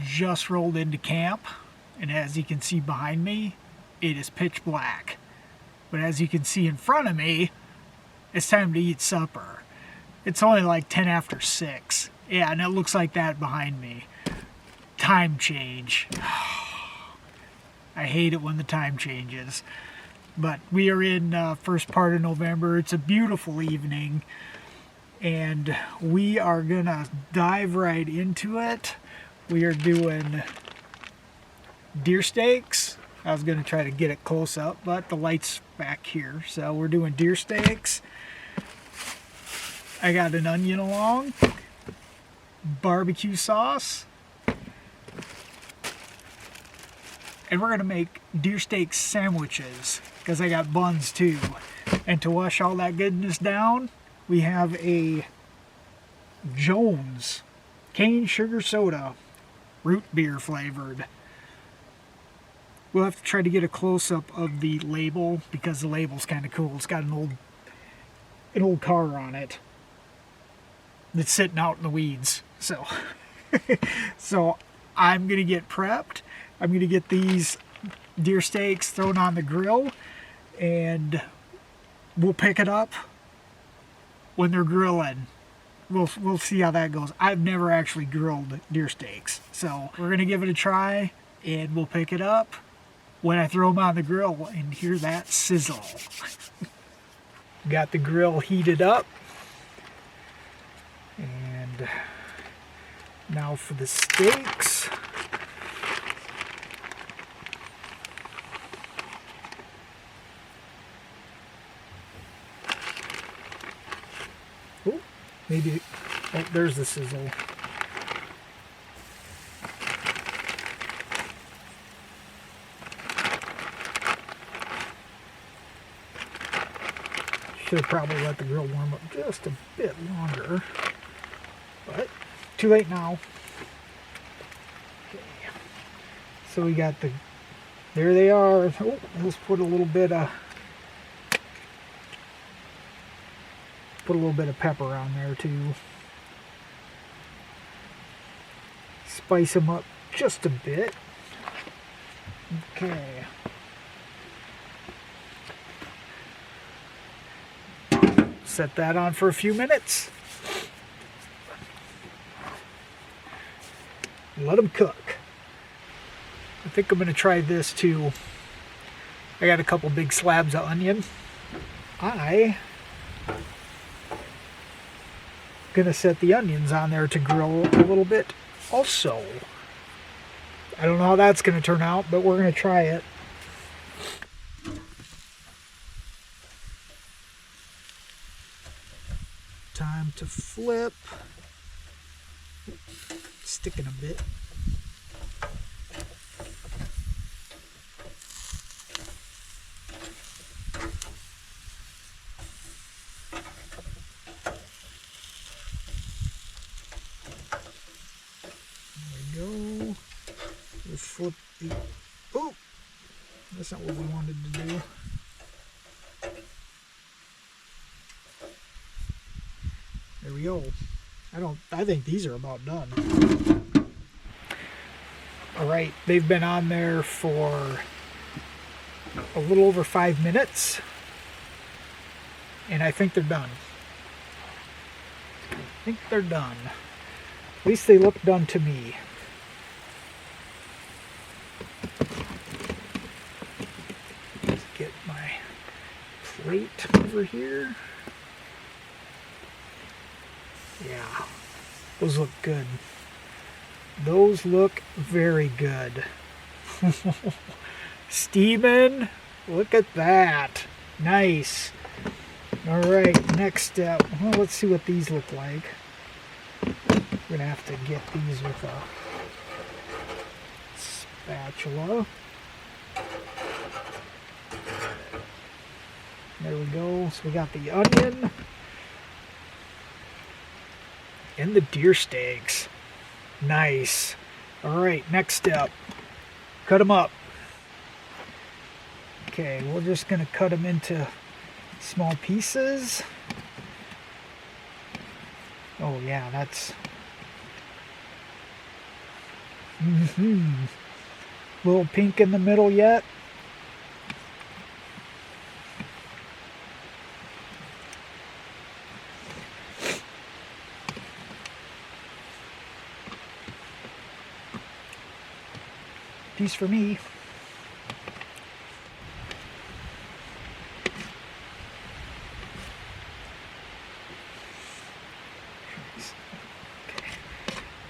just rolled into camp, and as you can see behind me, it is pitch black. But as you can see in front of me, it's time to eat supper. It's only like 10 after 6. Yeah, and it looks like that behind me. Time change. I hate it when the time changes. But we are in first part of November. It's a beautiful evening. And we are going to dive right into it. We are doing deer steaks. I was going to try to get it close up, but the light's back here. So we're doing deer steaks. I got an onion along, barbecue sauce, and we're going to make deer steak sandwiches because I got buns too. And to wash all that goodness down, we have a Jones cane sugar soda, root beer flavored. We'll have to try to get a close-up of the label because the label's kind of cool. It's got an old car on it that's sitting out in the weeds. So, so I'm gonna get prepped. I'm gonna get these deer steaks thrown on the grill, and we'll pick it up when they're grilling. We'll see how that goes. I've never actually grilled deer steaks, so we're gonna give it a try, and we'll pick it up when I throw them on the grill and hear that sizzle. Got the grill heated up. And now for the steaks. Oh, maybe, oh, there's the sizzle. Should have probably let the grill warm up just a bit longer, but too late now. Okay. So we got there they are. Oh, let's put a little bit of pepper on there too. Spice them up just a bit. Okay. Set that on for a few minutes. Let them cook. I think I'm going to try this too. I got a couple big slabs of onion. I'm going to set the onions on there to grill a little bit also. I don't know how that's going to turn out, but we're going to try it. Time to flip. Sticking a bit. There we go. We'll flip the. Oh! That's not what we wanted to do. There we go. I think these are about done. All right, they've been on there for a little over 5 minutes, and I think they're done. I think they're done. At least they look done to me. Let's get my plate over here. Yeah, those look good. Those look very good. Steaming, look at that. Nice. All right, next step. Well, let's see what these look like. We're gonna have to get these with a spatula. There we go. So we got the onion. And the deer steaks. Nice. Alright, next step. Cut them up. Okay, we're just going to cut them into small pieces. Oh yeah, that's Little pink in the middle yet. Piece for me.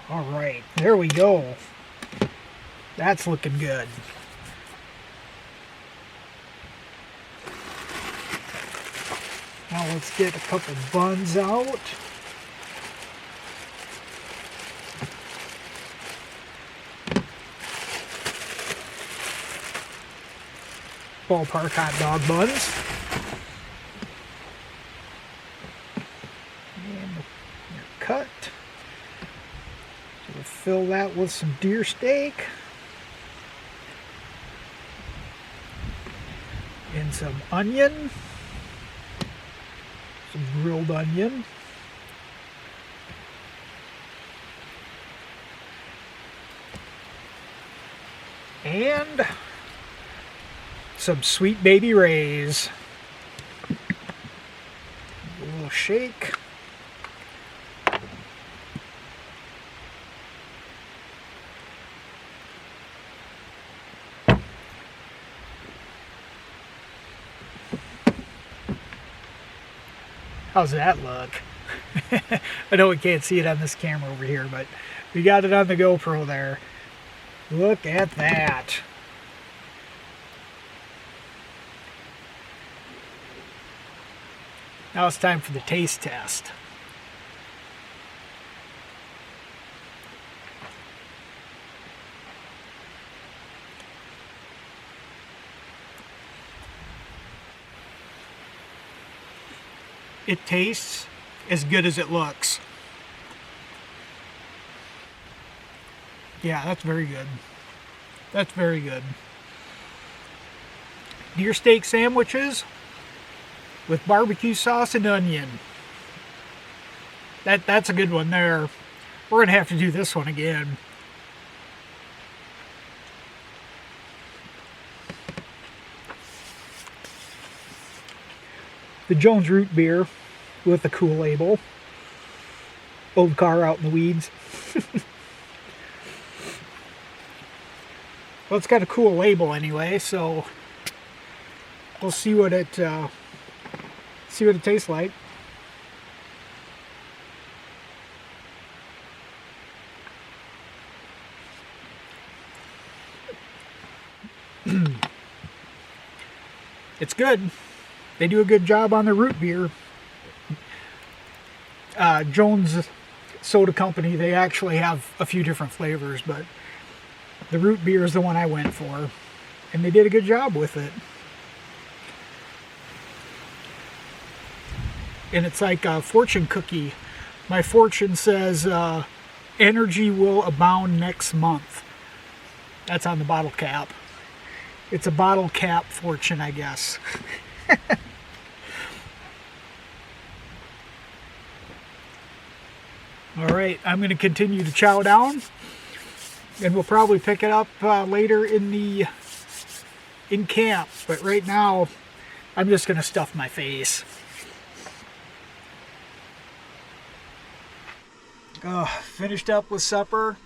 All right, there we go. That's looking good. Now let's get a couple buns out. Ballpark hot dog buns. And they're cut. So we'll fill that with some deer steak. And some onion. Some grilled onion. And some Sweet Baby Ray's. A little shake. How's that look? I know we can't see it on this camera over here, but we got it on the GoPro there. Look at that. Now it's time for the taste test. It tastes as good as it looks. Yeah, that's very good. That's very good. Deer steak sandwiches with barbecue sauce and onion. That's a good one there. We're gonna have to do this one again. The Jones Root Beer with a cool label. Old car out in the weeds. Well, it's got a cool label anyway, so we'll see what it tastes like. It's good. They do a good job on the root beer. Jones Soda Company, they actually have a few different flavors, but the root beer is the one I went for, and they did a good job with it. And it's like a fortune cookie. My fortune says, energy will abound next month. That's on the bottle cap. It's a bottle cap fortune, I guess. All right, I'm going to continue to chow down, and we'll probably pick it up later in camp. But right now, I'm just going to stuff my face. Finished up with supper.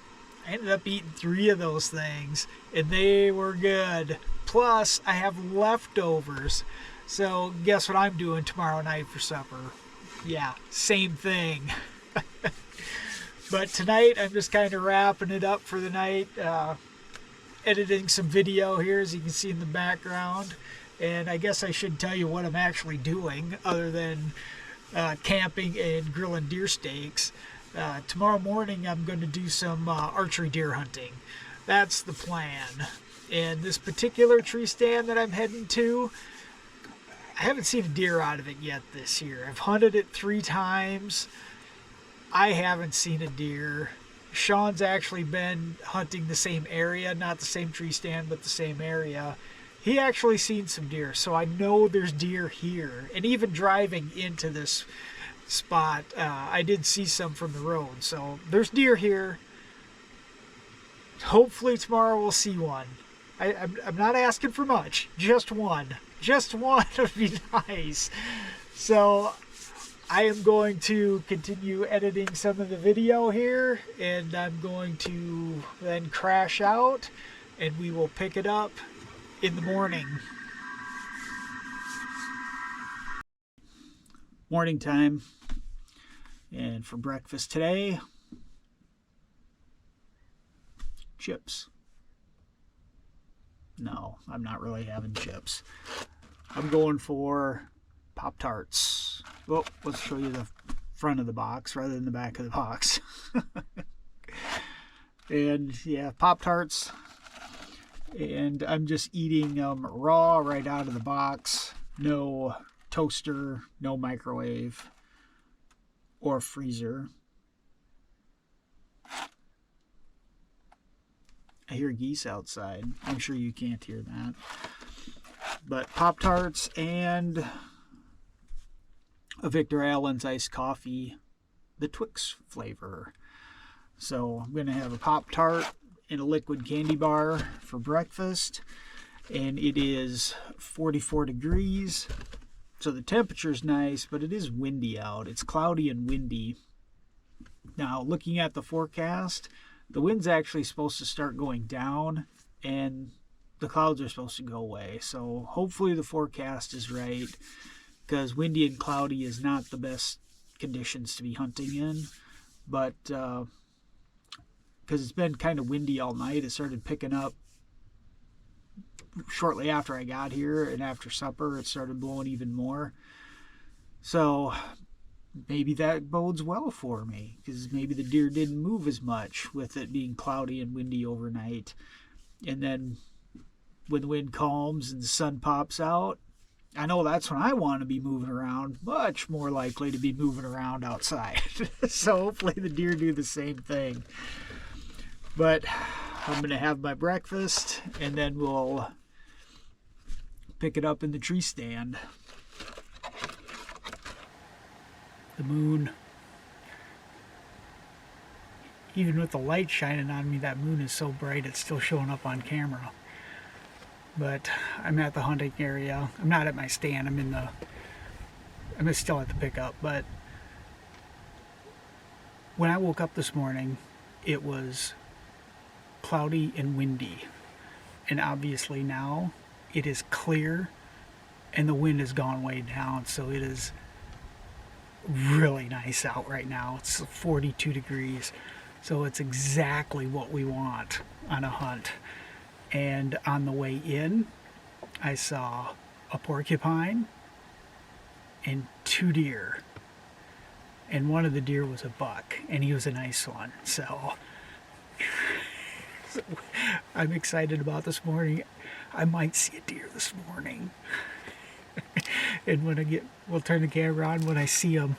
I ended up eating 3 of those things, and they were good. Plus, I have leftovers. So, guess what I'm doing tomorrow night for supper? Yeah, same thing. But tonight, I'm just kind of wrapping it up for the night. Editing some video here, as you can see in the background. And I guess I should tell you what I'm actually doing, other than camping and grilling deer steaks. Tomorrow morning, I'm going to do some archery deer hunting. That's the plan. And this particular tree stand that I'm heading to, I haven't seen a deer out of it yet this year. I've hunted it 3 times. I haven't seen a deer. Sean's actually been hunting the same area, not the same tree stand, but the same area. He actually seen some deer, so I know there's deer here. And even driving into this spot, I did see some from the road. So there's deer here. hopefully tomorrow we'll see one. I'm not asking for much, just one. Just one would be nice. So I am going to continue editing some of the video here, and I'm going to then crash out, and we will pick it up in the morning. Morning time, and for breakfast today, chips. No, I'm not really having chips. I'm going for Pop-Tarts. Well, let's show you the front of the box rather than the back of the box. And yeah, Pop-Tarts. And I'm just eating them raw right out of the box. No toaster, no microwave or freezer. I hear geese outside. I'm sure you can't hear that. But Pop-Tarts and a Victor Allen's iced coffee, the Twix flavor. So I'm going to have a Pop-Tart and a liquid candy bar for breakfast. And it is 44 degrees. So the temperature is nice, but it is windy out. It's cloudy and windy. Now, looking at the forecast, the wind's actually supposed to start going down, and the clouds are supposed to go away. So hopefully the forecast is right, because windy and cloudy is not the best conditions to be hunting in. But because it's been kind of windy all night, it started picking up shortly after I got here, and after supper it started blowing even more. So maybe that bodes well for me, because maybe the deer didn't move as much with it being cloudy and windy overnight. And then when the wind calms and the sun pops out, I know that's when I want to be moving around, much more likely to be moving around outside. So hopefully the deer do the same thing. But I'm going to have my breakfast, and then we'll pick it up in the tree stand. The moon, even with the light shining on me, that moon is so bright it's still showing up on camera. But I'm at the hunting area. I'm not at my stand. I'm still at the pickup. But when I woke up this morning, it was cloudy and windy, and obviously now it is clear and the wind has gone way down, so it is really nice out right now. It's 42 degrees, so it's exactly what we want on a hunt. And on the way in, I saw a porcupine and 2 deer, and one of the deer was a buck, and he was a nice one. So I'm excited about this morning. I might see a deer this morning. And when we'll turn the camera on when I see him.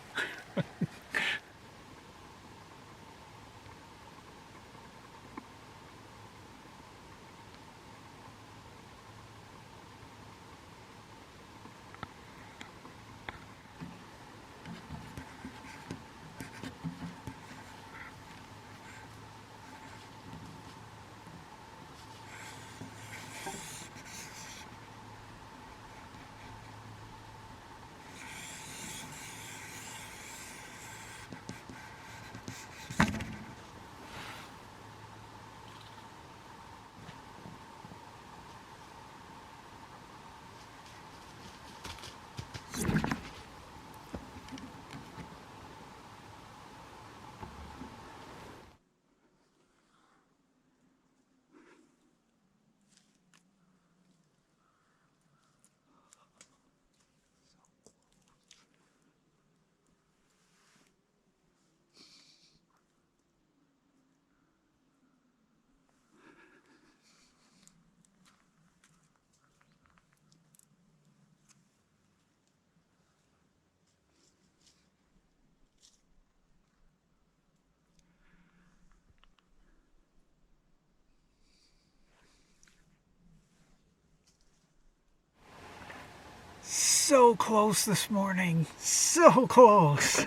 So close this morning, so close.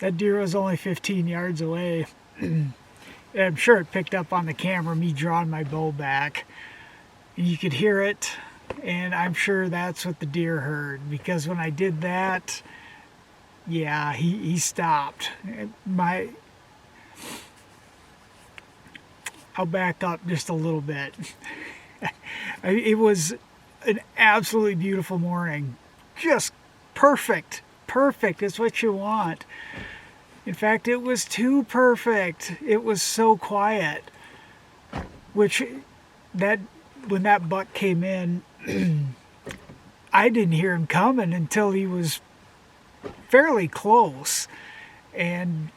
That deer was only 15 yards away. I'm sure it picked up on the camera, me drawing my bow back. You could hear it, and I'm sure that's what the deer heard, because when I did that, yeah, he stopped. I'll back up just a little bit. It was an absolutely beautiful morning. Just perfect. Perfect is what you want. In fact, it was too perfect. It was so quiet. Which, when that buck came in, I didn't hear him coming until he was fairly close. And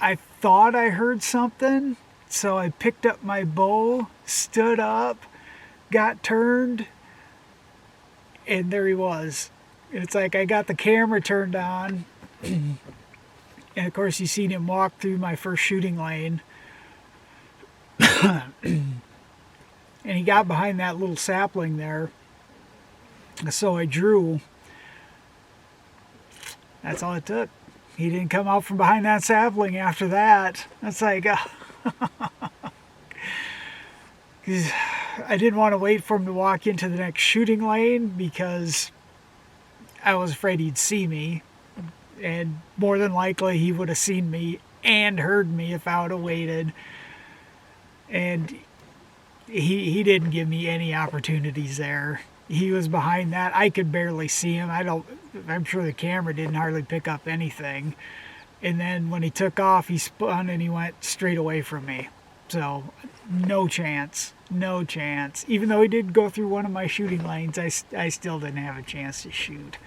I thought I heard something, so I picked up my bow, stood up, got turned, and there he was. It's like I got the camera turned on, and of course you seen him walk through my first shooting lane. And he got behind that little sapling there. So I drew. That's all it took. He didn't come out from behind that sapling after that. That's like, I didn't want to wait for him to walk into the next shooting lane because I was afraid he'd see me. And more than likely he would have seen me and heard me if I would have waited. And he didn't give me any opportunities there. He was behind that. I could barely see him. I'm sure the camera didn't hardly pick up anything. And then when he took off, he spun and he went straight away from me. So no chance. No chance. Even though he did go through one of my shooting lanes, I still didn't have a chance to shoot.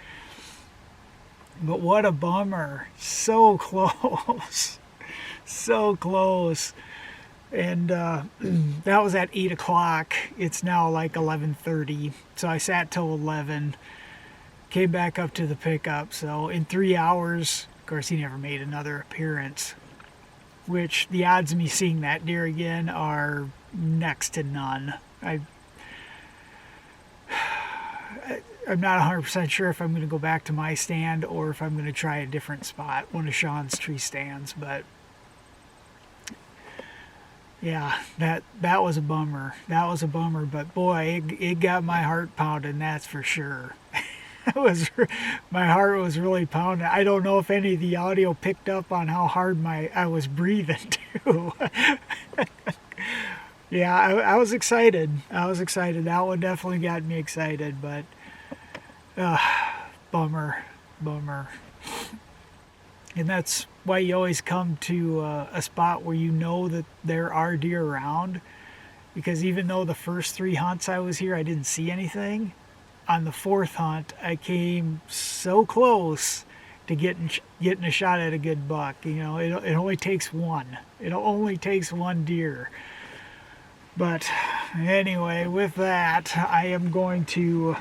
But what a bummer. So close. So close. And that was at 8 o'clock. It's now like 11:30. So I sat till 11. Came back up to the pickup. So in 3 hours, of course, he never made another appearance. Which the odds of me seeing that deer again are next to none. I'm not 100% sure if I'm going to go back to my stand or if I'm going to try a different spot, one of Sean's tree stands. But yeah, that was a bummer. That was a bummer, but boy, it got my heart pounding, that's for sure. My heart was really pounding. I don't know if any of the audio picked up on how hard I was breathing too. Yeah, I was excited. That one definitely got me excited, but bummer. And that's why you always come to a spot where you know that there are deer around. Because even though the first 3 hunts I was here, I didn't see anything. On the 4th hunt, I came so close to getting a shot at a good buck. You know, it only takes one. It only takes one deer. But anyway, with that, I am going to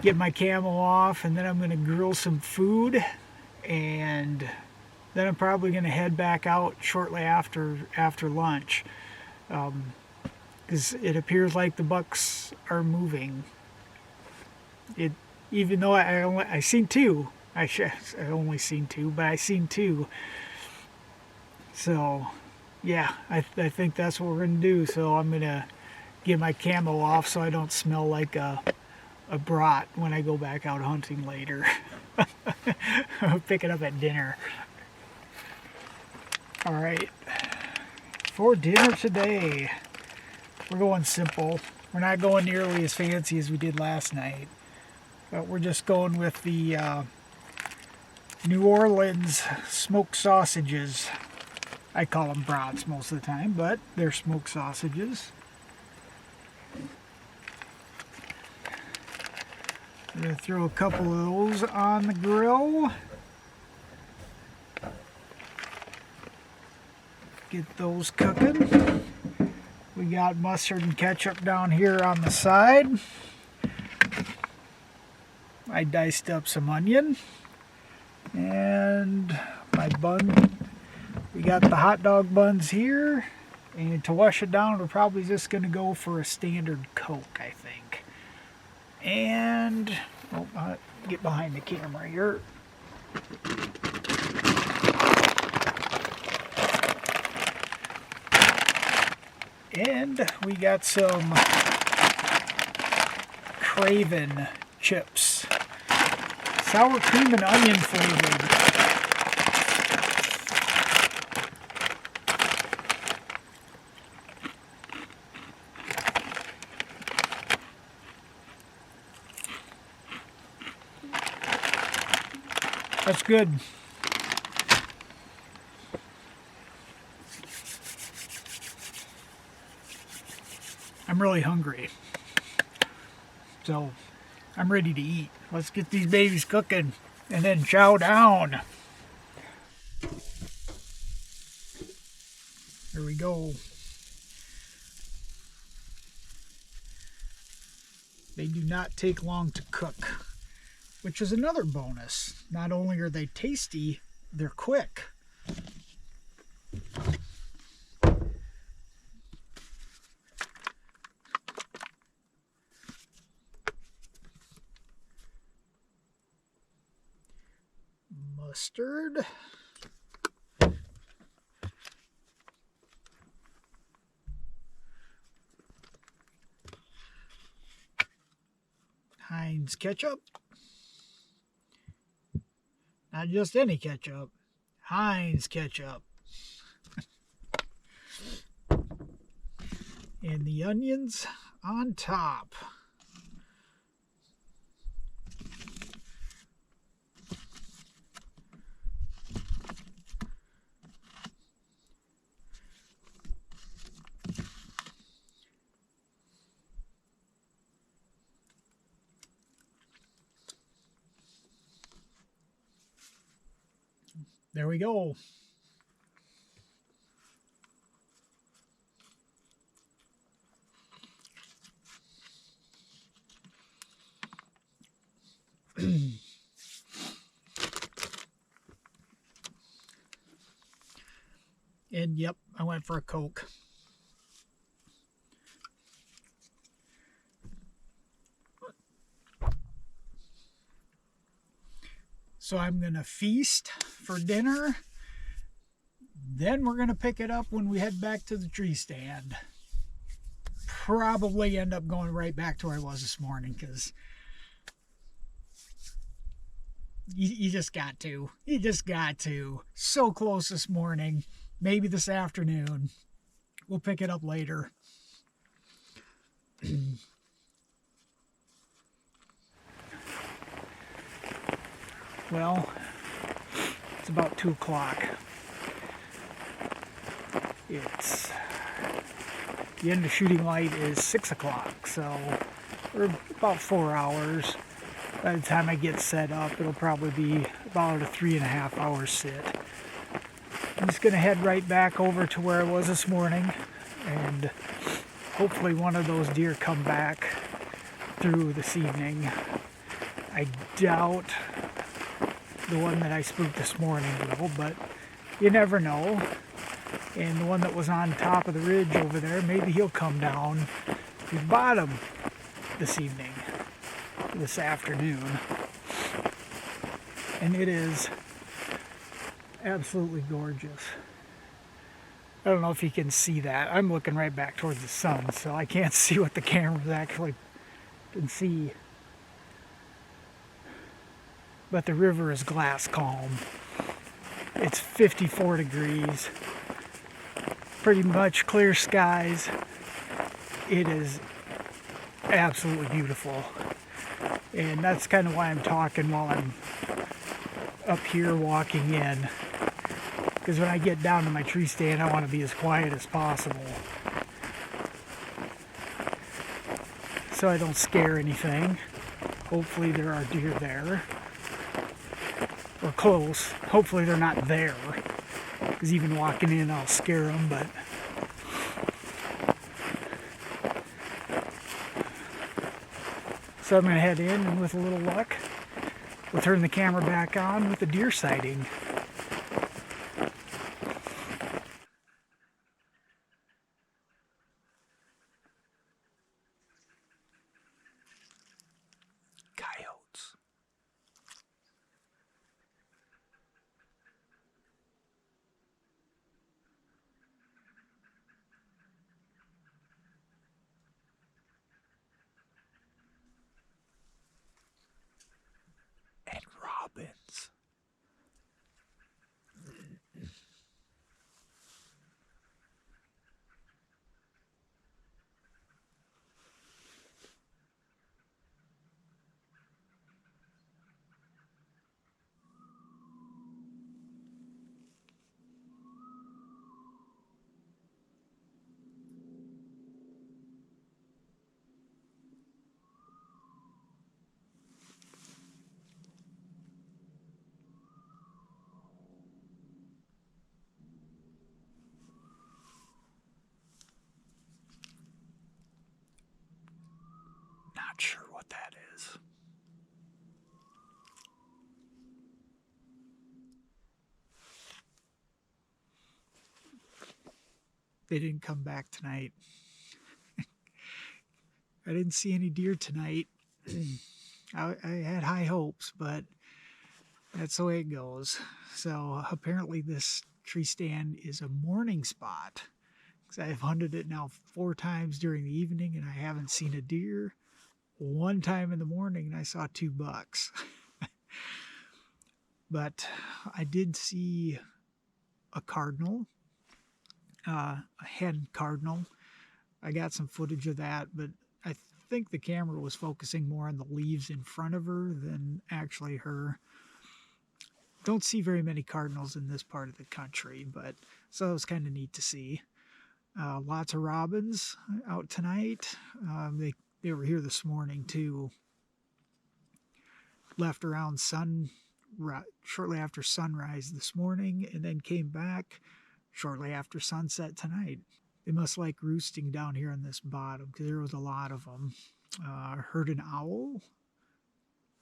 get my camo off, and then I'm going to grill some food. And then I'm probably going to head back out shortly after lunch, because it appears like the bucks are moving. Even though I seen 2, I only seen 2, but I seen 2. So yeah, I think that's what we're going to do. So I'm going to get my camo off so I don't smell like a brat when I go back out hunting later. I'll pick it up at dinner. Alright, for dinner today, we're going simple. We're not going nearly as fancy as we did last night, but we're just going with the New Orleans smoked sausages. I call them brats most of the time, but they're smoked sausages. I'm going to throw a couple of those on the grill. Get those cooking. We got mustard and ketchup down here on the side. I diced up some onion. And my bun. We got the hot dog buns here. And to wash it down, we're probably just going to go for a standard Coke, I think. And I'll get behind the camera here. And we got some Craven chips. Sour cream and onion flavored. That's good. I'm really hungry. So I'm ready to eat. Let's get these babies cooking and then chow down. Here we go. They do not take long to cook, which is another bonus. Not only are they tasty, they're quick. Mustard. Heinz ketchup. Not just any ketchup. Heinz ketchup. And the onions on top. There we go. And yep, I went for a Coke. So I'm going to feast for dinner. Then we're going to pick it up when we head back to the tree stand. Probably end up going right back to where I was this morning because you just got to. You just got to. So close this morning. Maybe this afternoon. We'll pick it up later. Well, it's about 2 o'clock. It's the end of shooting light is 6 o'clock, so we're about 4 hours. By the time I get set up, it'll probably be about a 3.5 hour sit. I'm just going to head right back over to where I was this morning, and hopefully one of those deer come back through this evening. I doubt the one that I spooked this morning will, but you never know. And the one that was on top of the ridge over there, maybe he'll come down to the bottom this evening, this afternoon. And it is absolutely gorgeous. I don't know if you can see that. I'm looking right back towards the sun, so I can't see what the camera actually can see. But the river is glass calm. It's 54 degrees. Pretty much clear skies. It is absolutely beautiful. And that's kind of why I'm talking while I'm up here walking in. Because when I get down to my tree stand, I want to be as quiet as possible. So I don't scare anything. Hopefully there are deer there. Or close. Hopefully they're not there. Because even walking in, I'll scare them, but... So I'm going to head in, and with a little luck, we'll turn the camera back on with the deer sighting. Coyotes. robins. Not sure what that is. They didn't come back tonight. I didn't see any deer tonight. I had high hopes, but that's the way it goes. So apparently this tree stand is a morning spot, because I've hunted it now 4 times during the evening and I haven't seen a deer. One time in the morning and I saw 2 bucks. But I did see a cardinal, a hen cardinal. I got some footage of that, but I think the camera was focusing more on the leaves in front of her than actually her. Don't see very many cardinals in this part of the country, but so it was kind of neat to see. Lots of robins out tonight. They were here this morning too. Left around shortly after sunrise this morning, and then came back shortly after sunset tonight. They must like roosting down here on this bottom because there was a lot of them. Heard an owl,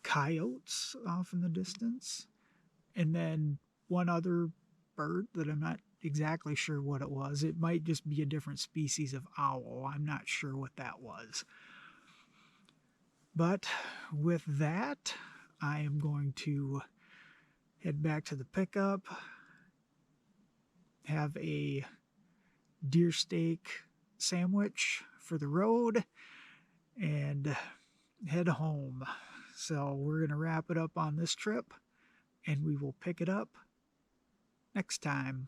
coyotes off in the distance, and then one other bird that I'm not exactly sure what it was. It might just be a different species of owl. I'm not sure what that was. But with that, I am going to head back to the pickup, have a deer steak sandwich for the road, and head home. So we're going to wrap it up on this trip, and we will pick it up next time.